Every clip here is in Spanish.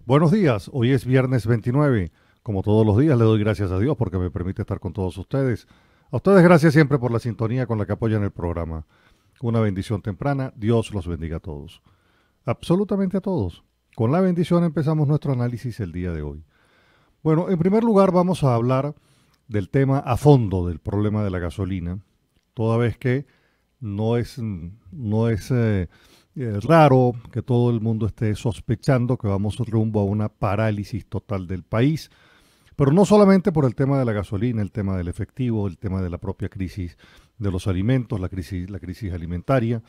Buenos días, hoy es viernes 29. Como todos los días, le doy gracias a Dios porque me permite estar con todos ustedes. A ustedes gracias siempre por la sintonía con la que apoyan el programa. Una bendición temprana, Dios los bendiga a todos. Absolutamente a todos. Con la bendición empezamos nuestro análisis el día de hoy. Bueno, en primer lugar vamos a hablar del tema a fondo del problema de la gasolina, toda vez que no es raro que todo el mundo esté sospechando que vamos rumbo a una parálisis total del país, pero no solamente por el tema de la gasolina, el tema del efectivo, el tema de la propia crisis de los alimentos, la crisis alimentaria.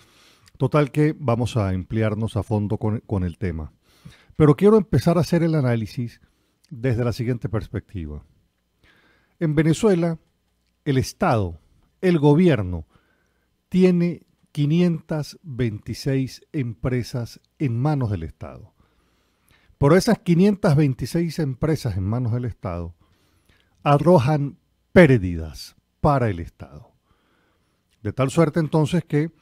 Total que vamos a emplearnos a fondo con el tema. Pero quiero empezar a hacer el análisis desde la siguiente perspectiva. En Venezuela, el Estado, el gobierno, tiene 526 empresas en manos del Estado. Pero esas 526 empresas en manos del Estado arrojan pérdidas para el Estado. De tal suerte entonces que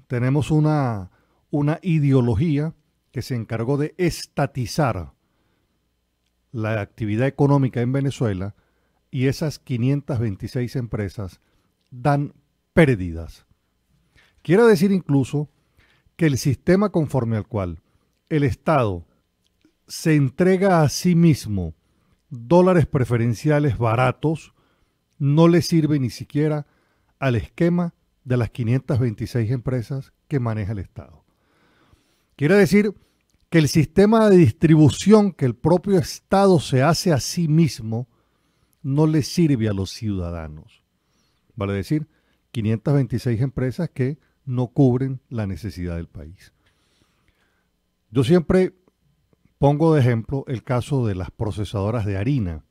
tenemos una ideología que se encargó de estatizar la actividad económica en Venezuela y esas 526 empresas dan pérdidas. Quiere decir incluso que el sistema conforme al cual el Estado se entrega a sí mismo dólares preferenciales baratos no le sirve ni siquiera al esquema de las 526 empresas que maneja el Estado. Quiere decir que el sistema de distribución que el propio Estado se hace a sí mismo no le sirve a los ciudadanos. Vale decir, 526 empresas que no cubren la necesidad del país. Yo siempre pongo de ejemplo el caso de las procesadoras de harina.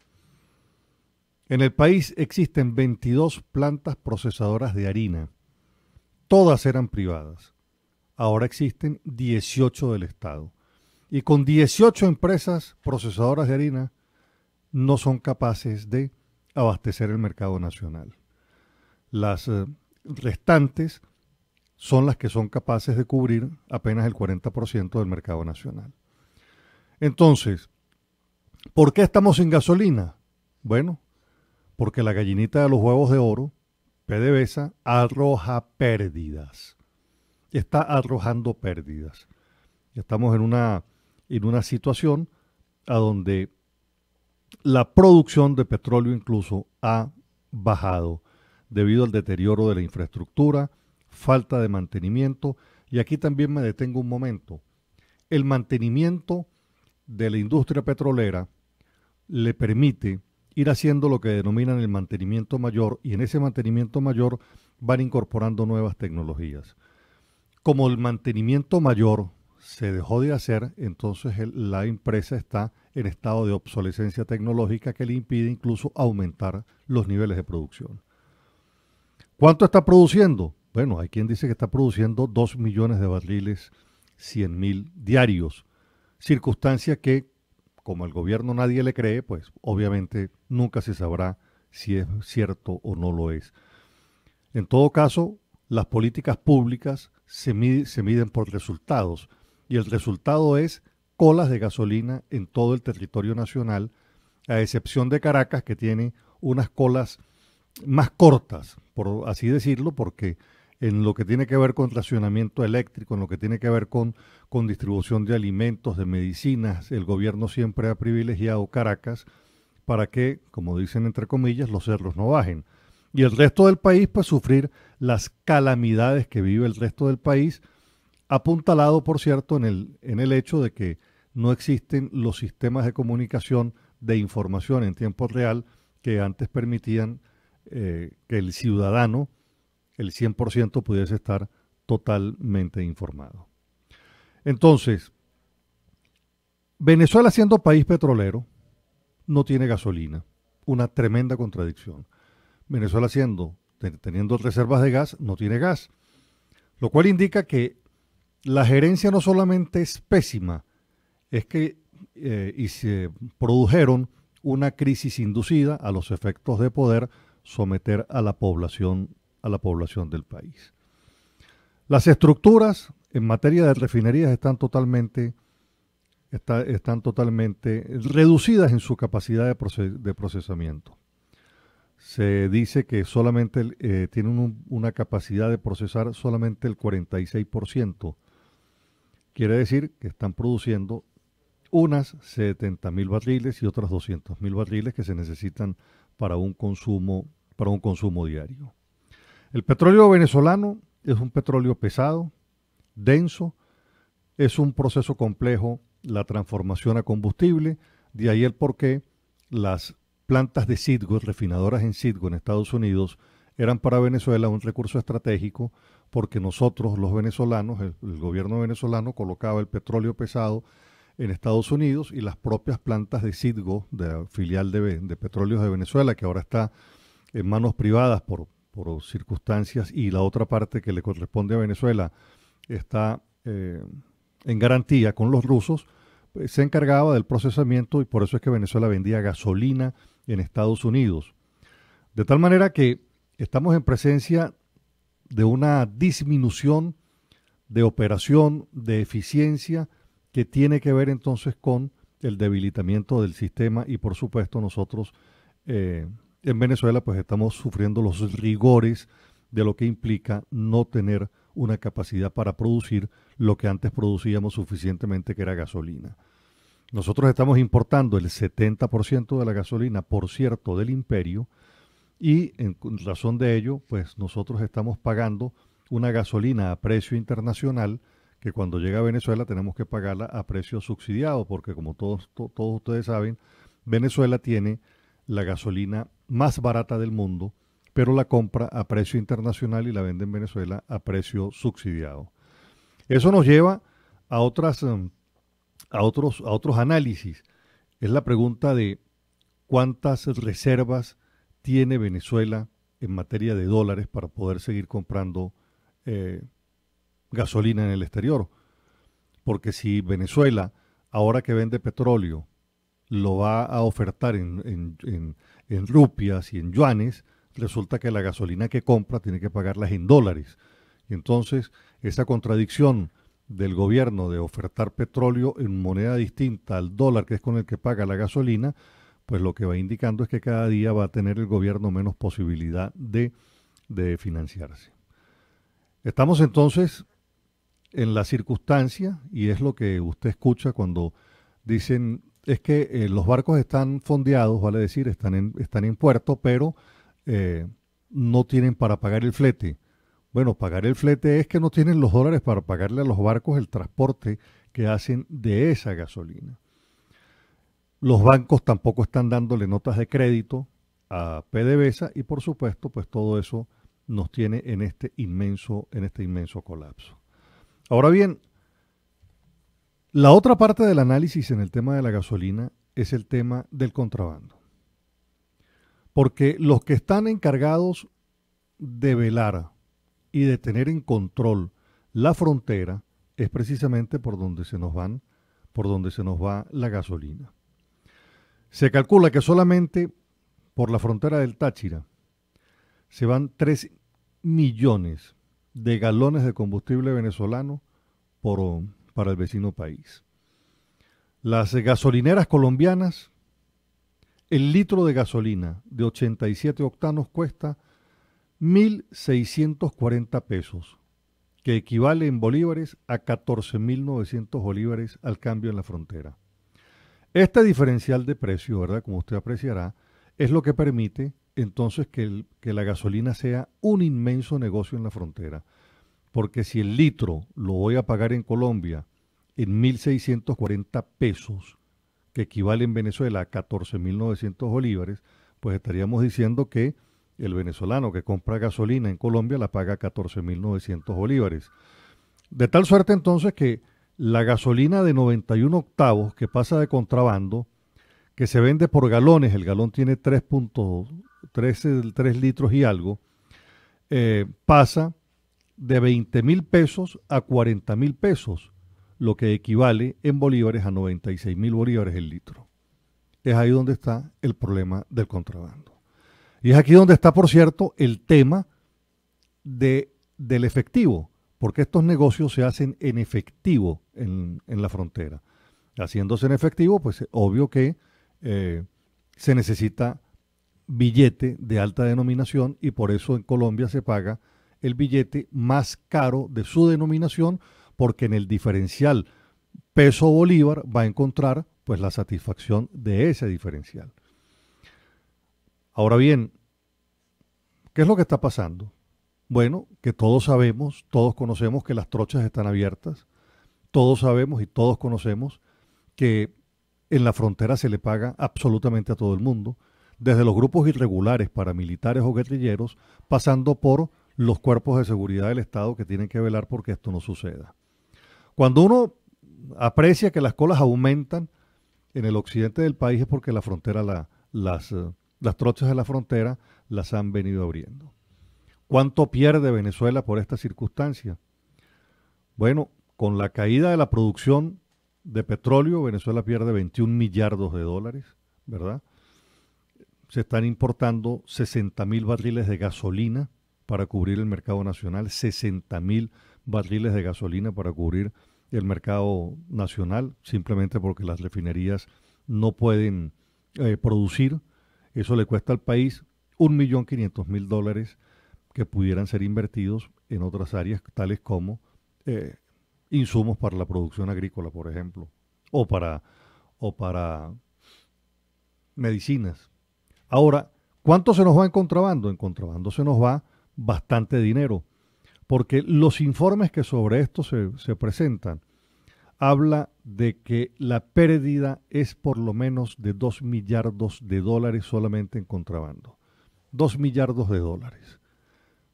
En el país existen 22 plantas procesadoras de harina. Todas eran privadas. Ahora existen 18 del Estado. Y con 18 empresas procesadoras de harina no son capaces de abastecer el mercado nacional. Las restantes son las que son capaces de cubrir apenas el 40% del mercado nacional. Entonces, ¿por qué estamos sin gasolina? Bueno, porque la gallinita de los huevos de oro, PDVSA, arroja pérdidas. Está arrojando pérdidas. Estamos en una situación a donde la producción de petróleo incluso ha bajado debido al deterioro de la infraestructura, falta de mantenimiento, y aquí también me detengo un momento. El mantenimiento de la industria petrolera le permite ir haciendo lo que denominan el mantenimiento mayor, y en ese mantenimiento mayor van incorporando nuevas tecnologías. Como el mantenimiento mayor se dejó de hacer, entonces la empresa está en estado de obsolescencia tecnológica que le impide incluso aumentar los niveles de producción. ¿Cuánto está produciendo? Bueno, hay quien dice que está produciendo 2 millones de barriles 100.000 diarios, circunstancia que, como al gobierno nadie le cree, pues obviamente nunca se sabrá si es cierto o no lo es. En todo caso, las políticas públicas se miden por resultados, y el resultado es colas de gasolina en todo el territorio nacional, a excepción de Caracas, que tiene unas colas más cortas, por así decirlo, porque en lo que tiene que ver con racionamiento eléctrico, en lo que tiene que ver con distribución de alimentos, de medicinas, el gobierno siempre ha privilegiado Caracas para que, como dicen entre comillas, los cerros no bajen. Y el resto del país, pues sufrir las calamidades que vive el resto del país, apuntalado, por cierto, en el hecho de que no existen los sistemas de comunicación de información en tiempo real que antes permitían que el ciudadano, el 100%, pudiese estar totalmente informado. Entonces, Venezuela, siendo país petrolero, no tiene gasolina. Una tremenda contradicción. Venezuela, teniendo reservas de gas, no tiene gas. Lo cual indica que la gerencia no solamente es pésima, es que y se produjeron una crisis inducida a los efectos de poder someter a la población del país. Las estructuras en materia de refinerías están totalmente están totalmente reducidas en su capacidad de procesamiento. Se dice que solamente tienen una capacidad de procesar solamente el 46%. Quiere decir que están produciendo unas 70.000 barriles y otras 200.000 barriles que se necesitan para un consumo diario. El petróleo venezolano es un petróleo pesado, denso, es un proceso complejo la transformación a combustible, de ahí el porqué las plantas de Citgo, refinadoras en Citgo en Estados Unidos, eran para Venezuela un recurso estratégico porque nosotros, los venezolanos, el gobierno venezolano colocaba el petróleo pesado en Estados Unidos y las propias plantas de Citgo, de filial de Petróleos de Venezuela, que ahora está en manos privadas por circunstancias, y la otra parte que le corresponde a Venezuela está en garantía con los rusos, pues, se encargaba del procesamiento, y por eso es que Venezuela vendía gasolina en Estados Unidos. De tal manera que estamos en presencia de una disminución de operación, de eficiencia, que tiene que ver entonces con el debilitamiento del sistema, y por supuesto nosotros en Venezuela pues estamos sufriendo los rigores de lo que implica no tener una capacidad para producir lo que antes producíamos suficientemente, que era gasolina. Nosotros estamos importando el 70% de la gasolina, por cierto, del imperio, y en razón de ello, pues nosotros estamos pagando una gasolina a precio internacional que cuando llega a Venezuela tenemos que pagarla a precio subsidiado, porque como todos ustedes saben, Venezuela tiene la gasolina más barata del mundo, pero la compra a precio internacional y la vende en Venezuela a precio subsidiado. Eso nos lleva a otros análisis. Es la pregunta de cuántas reservas tiene Venezuela en materia de dólares para poder seguir comprando gasolina en el exterior. Porque si Venezuela, ahora que vende petróleo, lo va a ofertar en rupias y en yuanes, resulta que la gasolina que compra tiene que pagarlas en dólares. Y entonces esa contradicción del gobierno de ofertar petróleo en moneda distinta al dólar, que es con el que paga la gasolina, pues lo que va indicando es que cada día va a tener el gobierno menos posibilidad de financiarse. Estamos entonces en la circunstancia, y es lo que usted escucha cuando dicen, es que los barcos están fondeados, vale decir, están en puerto, pero no tienen para pagar el flete. Bueno, pagar el flete es que no tienen los dólares para pagarle a los barcos el transporte que hacen de esa gasolina. Los bancos tampoco están dándole notas de crédito a PDVSA, y por supuesto, pues todo eso nos tiene en este inmenso colapso. Ahora bien, la otra parte del análisis en el tema de la gasolina es el tema del contrabando. Porque los que están encargados de velar y de tener en control la frontera es precisamente por donde se nos va la gasolina. Se calcula que solamente por la frontera del Táchira se van 3 millones de galones de combustible venezolano para el vecino país. Las gasolineras colombianas, el litro de gasolina de 87 octanos cuesta 1.640 pesos, que equivale en bolívares a 14.900 bolívares al cambio en la frontera. Este diferencial de precio, ¿verdad?, como usted apreciará, es lo que permite entonces que la gasolina sea un inmenso negocio en la frontera. Porque si el litro lo voy a pagar en Colombia en 1.640 pesos, que equivale en Venezuela a 14.900 bolívares, pues estaríamos diciendo que el venezolano que compra gasolina en Colombia la paga a 14.900 bolívares. De tal suerte entonces que la gasolina de 91 octavos que pasa de contrabando, que se vende por galones, el galón tiene 3 litros y algo, pasa de 20.000 pesos a 40.000 pesos, lo que equivale en bolívares a 96.000 bolívares el litro. Es ahí donde está el problema del contrabando. Y es aquí donde está, por cierto, el tema del efectivo, porque estos negocios se hacen en efectivo en la frontera. Haciéndose en efectivo, pues obvio que se necesita billete de alta denominación y por eso en Colombia se paga el billete más caro de su denominación, porque en el diferencial peso bolívar va a encontrar pues la satisfacción de ese diferencial. Ahora bien, ¿qué es lo que está pasando? Bueno, que todos sabemos, todos conocemos que las trochas están abiertas, todos sabemos y todos conocemos que en la frontera se le paga absolutamente a todo el mundo, desde los grupos irregulares, paramilitares o guerrilleros, pasando por los cuerpos de seguridad del Estado que tienen que velar porque esto no suceda. Cuando uno aprecia que las colas aumentan en el occidente del país es porque la frontera, las trochas de la frontera las han venido abriendo. ¿Cuánto pierde Venezuela por esta circunstancia? Bueno, con la caída de la producción de petróleo, Venezuela pierde 21 millardos de dólares, ¿verdad? Se están importando 60.000 barriles de gasolina para cubrir el mercado nacional, 60.000 barriles de gasolina para cubrir el mercado nacional, simplemente porque las refinerías no pueden producir. Eso le cuesta al país 1.500.000 dólares que pudieran ser invertidos en otras áreas, tales como insumos para la producción agrícola, por ejemplo, o para medicinas. Ahora, ¿cuánto se nos va en contrabando? En contrabando se nos va bastante dinero, porque los informes que sobre esto se presentan habla de que la pérdida es por lo menos de 2 millardos de dólares solamente en contrabando. 2 millardos de dólares.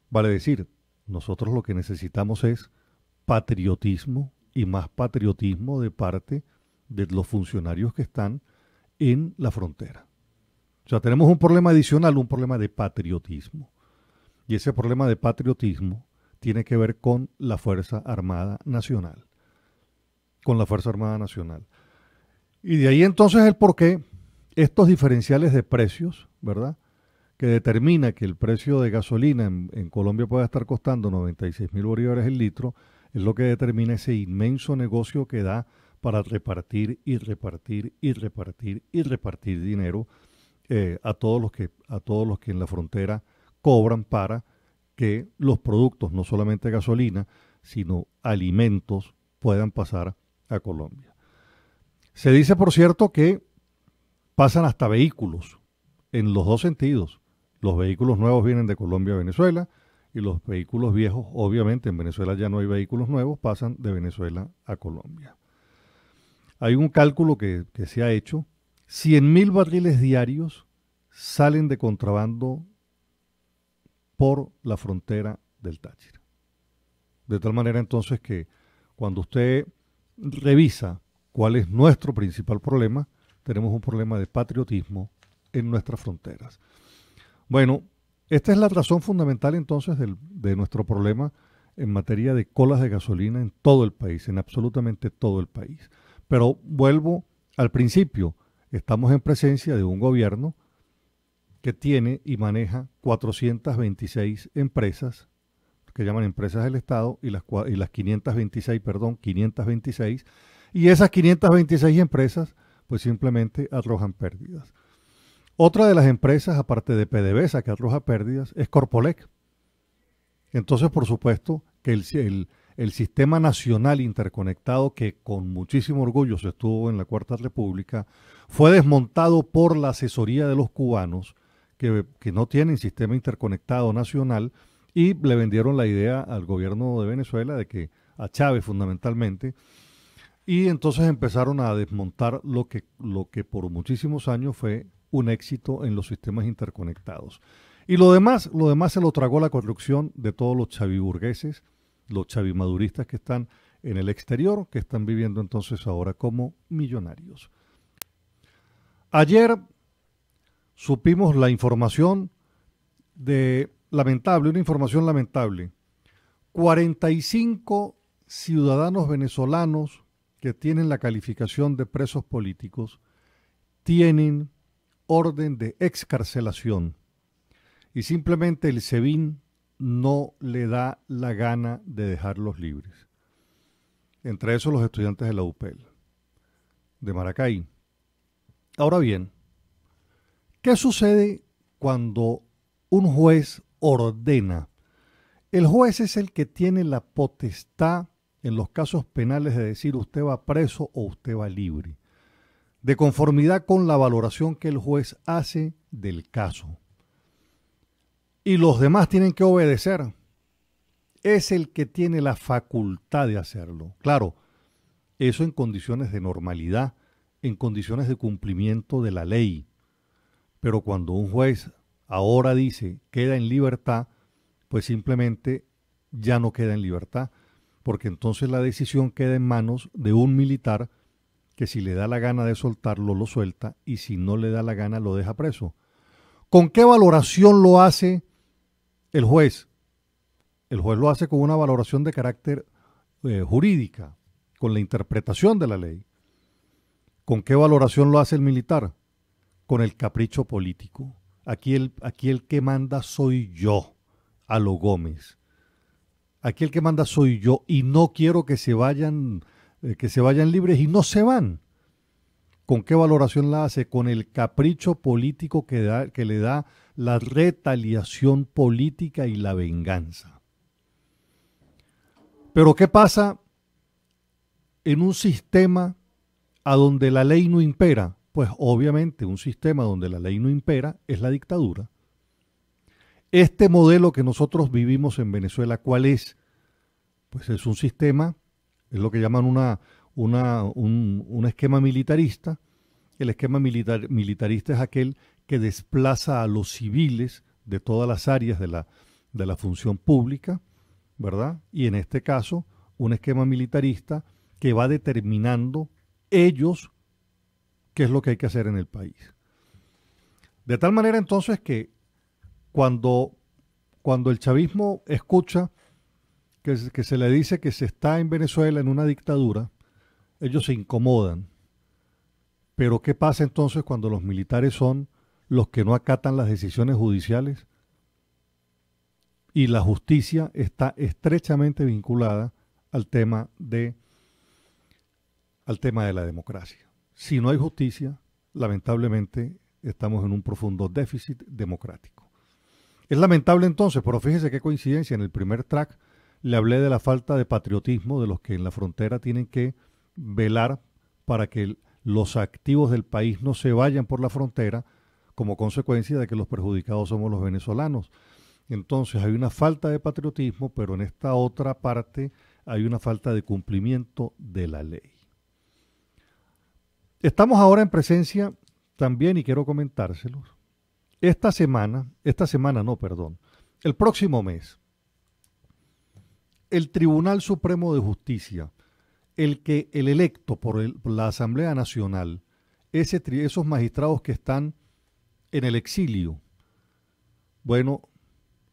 Vale decir, nosotros lo que necesitamos es patriotismo y más patriotismo de parte de los funcionarios que están en la frontera. O sea, tenemos un problema adicional, un problema de patriotismo. Y ese problema de patriotismo tiene que ver con la Fuerza Armada Nacional. Con la Fuerza Armada Nacional. Y de ahí entonces el por qué estos diferenciales de precios, ¿verdad? Que determina que el precio de gasolina en Colombia pueda estar costando 96.000 bolívares el litro, es lo que determina ese inmenso negocio que da para repartir y repartir y repartir y repartir dinero a todos los que en la frontera cobran para que los productos, no solamente gasolina, sino alimentos, puedan pasar a Colombia. Se dice, por cierto, que pasan hasta vehículos en los dos sentidos. Los vehículos nuevos vienen de Colombia a Venezuela y los vehículos viejos, obviamente en Venezuela ya no hay vehículos nuevos, pasan de Venezuela a Colombia. Hay un cálculo que se ha hecho. 100.000 barriles diarios salen de contrabando por la frontera del Táchira. De tal manera entonces que cuando usted revisa cuál es nuestro principal problema, tenemos un problema de patriotismo en nuestras fronteras. Bueno, esta es la razón fundamental entonces de nuestro problema en materia de colas de gasolina en todo el país, en absolutamente todo el país. Pero vuelvo al principio, estamos en presencia de un gobierno que tiene y maneja 426 empresas, que llaman empresas del Estado, y las 526, y esas 526 empresas pues simplemente arrojan pérdidas. Otra de las empresas, aparte de PDVSA, que arroja pérdidas, es Corpolec. Entonces, por supuesto, que el sistema nacional interconectado, que con muchísimo orgullo se estuvo en la Cuarta República, fue desmontado por la asesoría de los cubanos, que no tienen sistema interconectado nacional, y le vendieron la idea al gobierno de Venezuela, de que a Chávez fundamentalmente, y entonces empezaron a desmontar lo que por muchísimos años fue un éxito en los sistemas interconectados. Y lo demás se lo tragó la corrupción de todos los chaviburgueses, los chavimaduristas que están en el exterior, que están viviendo entonces ahora como millonarios. Ayer supimos la información una información lamentable. 45 ciudadanos venezolanos que tienen la calificación de presos políticos tienen orden de excarcelación y simplemente el SEBIN no le da la gana de dejarlos libres. Entre esos los estudiantes de la UPEL. de Maracay. Ahora bien, ¿qué sucede cuando un juez ordena? El juez es el que tiene la potestad en los casos penales de decir usted va preso o usted va libre, de conformidad con la valoración que el juez hace del caso. Y los demás tienen que obedecer. Es el que tiene la facultad de hacerlo. Claro, eso en condiciones de normalidad, en condiciones de cumplimiento de la ley. Pero cuando un juez ahora dice queda en libertad, pues simplemente ya no queda en libertad, porque entonces la decisión queda en manos de un militar que si le da la gana de soltarlo, lo suelta, y si no le da la gana, lo deja preso. ¿Con qué valoración lo hace el juez? El juez lo hace con una valoración de carácter jurídica, con la interpretación de la ley. ¿Con qué valoración lo hace el militar? Con el capricho político. Aquí el que manda soy yo, a lo Gómez. Aquí el que manda soy yo y no quiero que se vayan libres y no se van. ¿Con qué valoración la hace? Con el capricho político que le da la retaliación política y la venganza. Pero ¿qué pasa en un sistema a donde la ley no impera? Pues obviamente un sistema donde la ley no impera es la dictadura. Este modelo que nosotros vivimos en Venezuela, ¿cuál es? Pues es un sistema, es lo que llaman un esquema militarista. El esquema militarista es aquel que desplaza a los civiles de todas las áreas de la función pública, ¿verdad? Y en este caso, un esquema militarista que va determinando ellos qué es lo que hay que hacer en el país. De tal manera entonces que cuando el chavismo escucha que se le dice que se está en Venezuela en una dictadura, ellos se incomodan. Pero ¿qué pasa entonces cuando los militares son los que no acatan las decisiones judiciales? Y la justicia está estrechamente vinculada al tema de la democracia. Si no hay justicia, lamentablemente estamos en un profundo déficit democrático. Es lamentable entonces, pero fíjese qué coincidencia, en el primer track le hablé de la falta de patriotismo de los que en la frontera tienen que velar para que los activos del país no se vayan por la frontera como consecuencia de que los perjudicados somos los venezolanos. Entonces hay una falta de patriotismo, pero en esta otra parte hay una falta de cumplimiento de la ley. Estamos ahora en presencia también, y quiero comentárselos, el próximo mes, el Tribunal Supremo de Justicia, el electo por la Asamblea Nacional, esos magistrados que están en el exilio, bueno,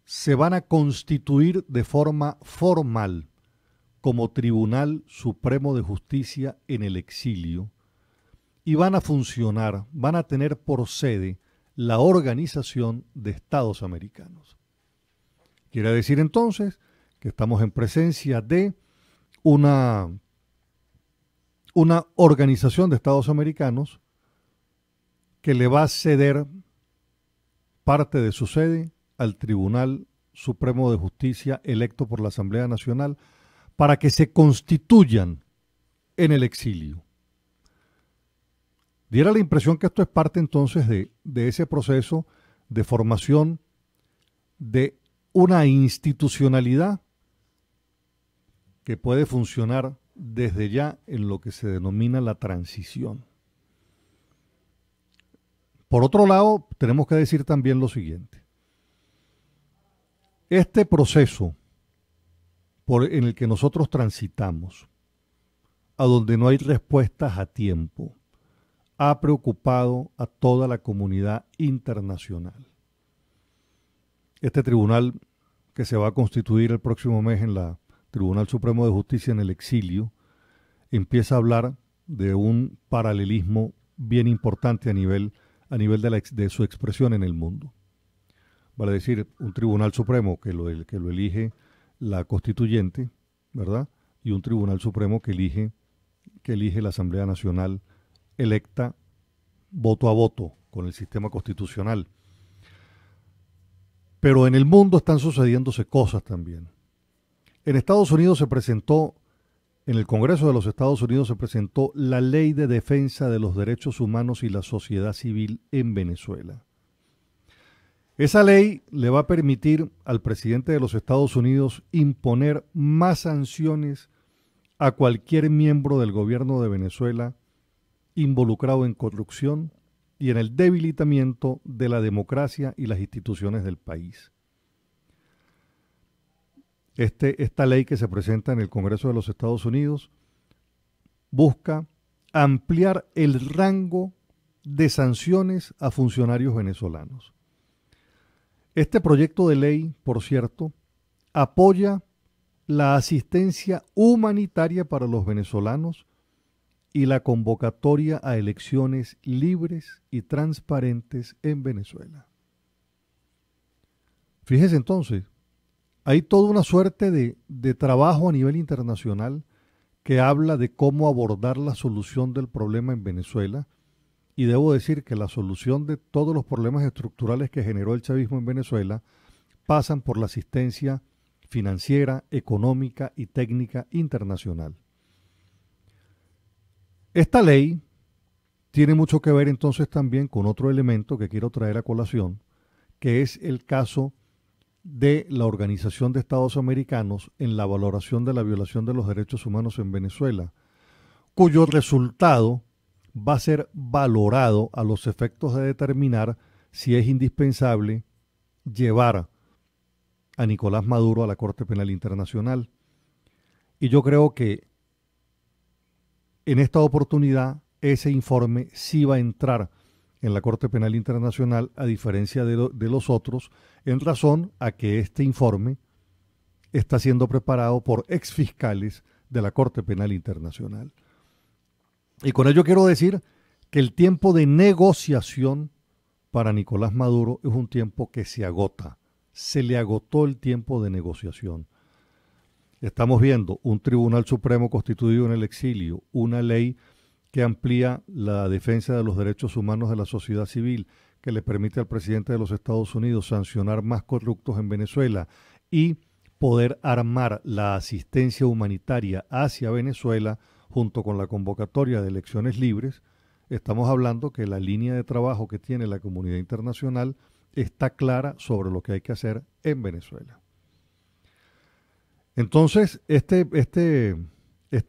se van a constituir de forma formal como Tribunal Supremo de Justicia en el exilio y van a funcionar, van a tener por sede la Organización de Estados Americanos. Quiere decir entonces que estamos en presencia de una organización de Estados Americanos que le va a ceder parte de su sede al Tribunal Supremo de Justicia electo por la Asamblea Nacional para que se constituyan en el exilio. Diera la impresión que esto es parte entonces de ese proceso de formación de una institucionalidad que puede funcionar desde ya en lo que se denomina la transición. Por otro lado, tenemos que decir también lo siguiente. Este proceso en el que nosotros transitamos, a donde no hay respuestas a tiempo, ha preocupado a toda la comunidad internacional. Este tribunal que se va a constituir el próximo mes en la Tribunal Supremo de Justicia en el exilio, empieza a hablar de un paralelismo bien importante a nivel de su expresión en el mundo. Vale decir, un Tribunal Supremo que lo elige la constituyente, ¿verdad? Y un Tribunal Supremo que elige la Asamblea Nacional electa voto a voto con el sistema constitucional. Pero en el mundo están sucediéndose cosas también. En Estados Unidos se presentó, en el Congreso de los Estados Unidos se presentó la Ley de Defensa de los Derechos Humanos y la Sociedad Civil en Venezuela. Esa ley le va a permitir al presidente de los Estados Unidos imponer más sanciones a cualquier miembro del gobierno de Venezuela involucrado en corrupción y en el debilitamiento de la democracia y las instituciones del país. Esta ley que se presenta en el Congreso de los Estados Unidos busca ampliar el rango de sanciones a funcionarios venezolanos. Este proyecto de ley, por cierto, apoya la asistencia humanitaria para los venezolanos y la convocatoria a elecciones libres y transparentes en Venezuela. Fíjese entonces, hay toda una suerte de trabajo a nivel internacional que habla de cómo abordar la solución del problema en Venezuela. Y debo decir que la solución de todos los problemas estructurales que generó el chavismo en Venezuela pasan por la asistencia financiera, económica y técnica internacional. Esta ley tiene mucho que ver entonces también con otro elemento que quiero traer a colación, que es el caso de la Organización de Estados Americanos en la valoración de la violación de los derechos humanos en Venezuela, cuyo resultado va a ser valorado a los efectos de determinar si es indispensable llevar a Nicolás Maduro a la Corte Penal Internacional. Y yo creo que en esta oportunidad ese informe sí va a entrar en la Corte Penal Internacional, a diferencia de los otros, en razón a que este informe está siendo preparado por exfiscales de la Corte Penal Internacional. Y con ello quiero decir que el tiempo de negociación para Nicolás Maduro es un tiempo que se agota. Se le agotó el tiempo de negociación. Estamos viendo un Tribunal Supremo constituido en el exilio, una ley que amplía la defensa de los derechos humanos de la sociedad civil, que le permite al presidente de los Estados Unidos sancionar más corruptos en Venezuela y poder armar la asistencia humanitaria hacia Venezuela junto con la convocatoria de elecciones libres. Estamos hablando que la línea de trabajo que tiene la comunidad internacional está clara sobre lo que hay que hacer en Venezuela. Entonces, este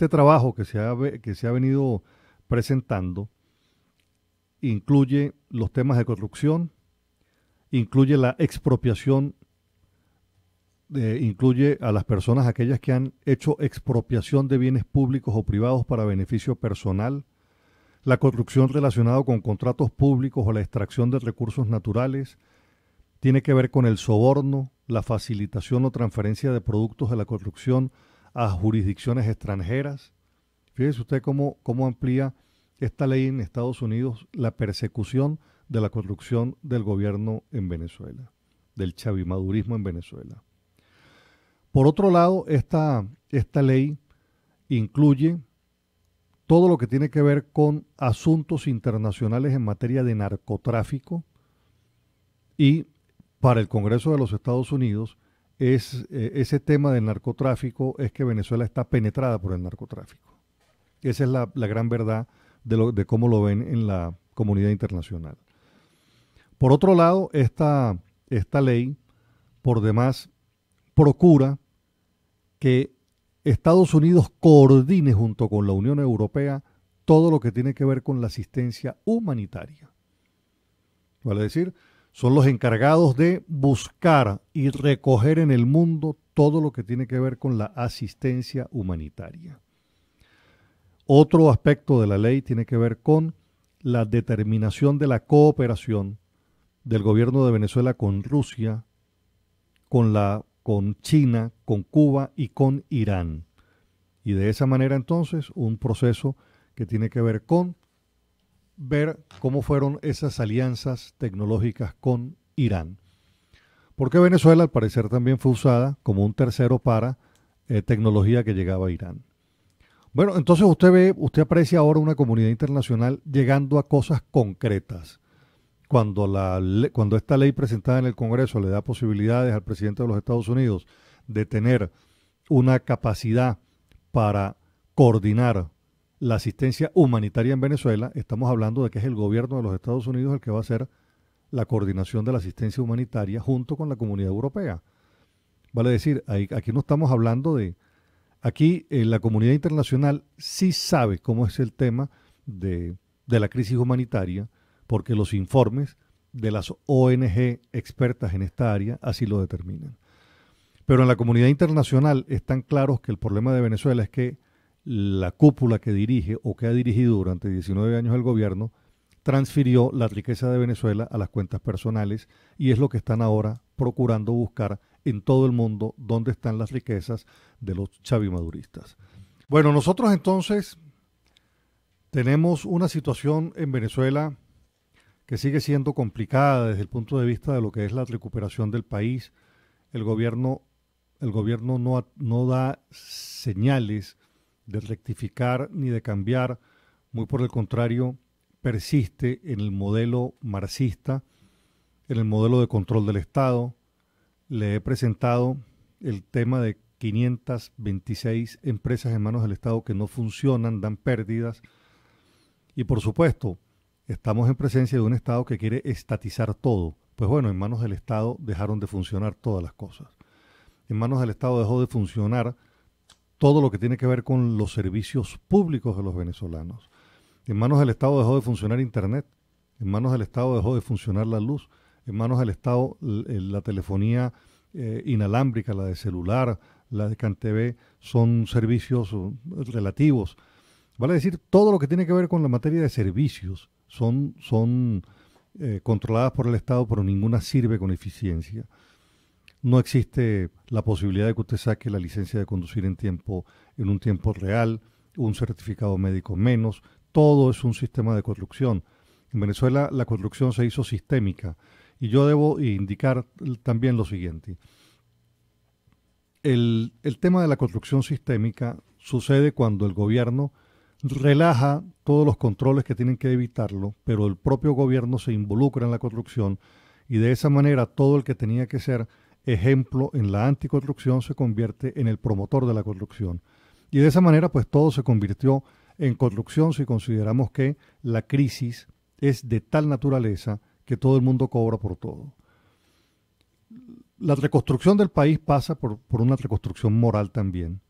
trabajo que se ha venido presentando incluye los temas de corrupción, incluye la expropiación, incluye a las personas aquellas que han hecho expropiación de bienes públicos o privados para beneficio personal, la corrupción relacionada con contratos públicos o la extracción de recursos naturales, tiene que ver con el soborno, la facilitación o transferencia de productos de la corrupción a jurisdicciones extranjeras. Fíjese usted cómo amplía esta ley en Estados Unidos la persecución de la corrupción del gobierno en Venezuela, del chavimadurismo en Venezuela. Por otro lado, esta ley incluye todo lo que tiene que ver con asuntos internacionales en materia de narcotráfico, y para el Congreso de los Estados Unidos ese tema del narcotráfico es que Venezuela está penetrada por el narcotráfico. Esa es la gran verdad de cómo lo ven en la comunidad internacional. Por otro lado, esta ley, por demás, procura que Estados Unidos coordine junto con la Unión Europea todo lo que tiene que ver con la asistencia humanitaria. Vale decir, son los encargados de buscar y recoger en el mundo todo lo que tiene que ver con la asistencia humanitaria. Otro aspecto de la ley tiene que ver con la determinación de la cooperación del gobierno de Venezuela con Rusia, con China, con Cuba y con Irán. Y de esa manera entonces un proceso que tiene que ver con ver cómo fueron esas alianzas tecnológicas con Irán. Porque Venezuela al parecer también fue usada como un tercero para tecnología que llegaba a Irán. Bueno, entonces usted aprecia ahora una comunidad internacional llegando a cosas concretas. Cuando esta ley presentada en el Congreso le da posibilidades al presidente de los Estados Unidos de tener una capacidad para coordinar la asistencia humanitaria en Venezuela, estamos hablando de que es el gobierno de los Estados Unidos el que va a hacer la coordinación de la asistencia humanitaria junto con la comunidad europea. Vale decir, aquí no estamos hablando de... Aquí la comunidad internacional sí sabe cómo es el tema de la crisis humanitaria, porque los informes de las ONG expertas en esta área así lo determinan. Pero en la comunidad internacional están claros que el problema de Venezuela es que la cúpula que dirige o que ha dirigido durante 19 años el gobierno transfirió la riqueza de Venezuela a las cuentas personales y es lo que están ahora procurando buscar en todo el mundo dónde están las riquezas de los chavimaduristas. Bueno, nosotros entonces tenemos una situación en Venezuela que sigue siendo complicada desde el punto de vista de lo que es la recuperación del país. El gobierno no da señales de rectificar ni de cambiar, muy por el contrario, persiste en el modelo marxista, en el modelo de control del Estado. Le he presentado el tema de 526 empresas en manos del Estado que no funcionan, dan pérdidas. Y por supuesto, estamos en presencia de un Estado que quiere estatizar todo. Pues bueno, en manos del Estado dejaron de funcionar todas las cosas. En manos del Estado dejó de funcionar todo lo que tiene que ver con los servicios públicos de los venezolanos. En manos del Estado dejó de funcionar Internet. En manos del Estado dejó de funcionar la luz. En manos del Estado la telefonía inalámbrica, la de celular, la de CanTV, son servicios relativos. Vale decir, todo lo que tiene que ver con la materia de servicios son controladas por el Estado, pero ninguna sirve con eficiencia. No existe la posibilidad de que usted saque la licencia de conducir en un tiempo real, un certificado médico menos. Todo es un sistema de corrupción. En Venezuela la corrupción se hizo sistémica. Y yo debo indicar también lo siguiente. El tema de la corrupción sistémica sucede cuando el gobierno relaja todos los controles que tienen que evitarlo, pero el propio gobierno se involucra en la corrupción y de esa manera todo el que tenía que ser ejemplo en la anticorrupción se convierte en el promotor de la corrupción. Y de esa manera pues todo se convirtió en corrupción si consideramos que la crisis es de tal naturaleza que todo el mundo cobra por todo. La reconstrucción del país pasa por una reconstrucción moral también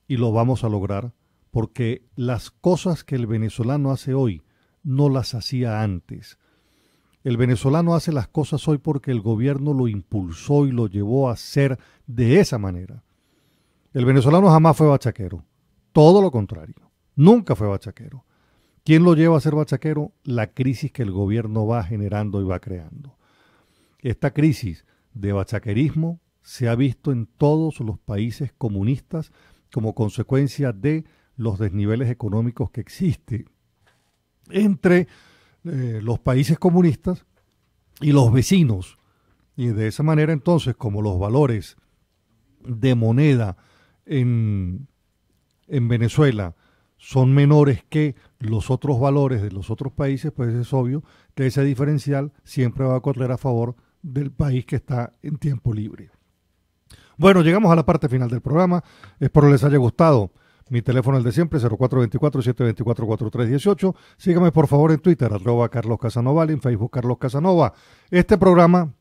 y lo vamos a lograr porque las cosas que el venezolano hace hoy no las hacía antes. El venezolano hace las cosas hoy porque el gobierno lo impulsó y lo llevó a hacer de esa manera. El venezolano jamás fue bachaquero, todo lo contrario, nunca fue bachaquero. ¿Quién lo lleva a ser bachaquero? La crisis que el gobierno va generando y va creando. Esta crisis de bachaquerismo se ha visto en todos los países comunistas como consecuencia de los desniveles económicos que existen entre los países comunistas y los vecinos. Y de esa manera entonces, como los valores de moneda en Venezuela son menores que los otros valores de los otros países, pues es obvio que ese diferencial siempre va a correr a favor del país que está en tiempo libre. Bueno, llegamos a la parte final del programa. Espero les haya gustado. Mi teléfono es el de siempre, 0424-724-4318. Sígame por favor en Twitter, @CarlosCasanova, en Facebook Carlos Casanova. Este programa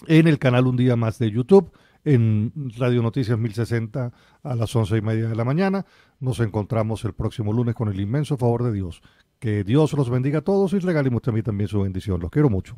en el canal Un Día Más de YouTube, en Radio Noticias 1060 a las 11:30 de la mañana. Nos encontramos el próximo lunes con el inmenso favor de Dios. Que Dios los bendiga a todos y regáleme usted a mí también su bendición. Los quiero mucho.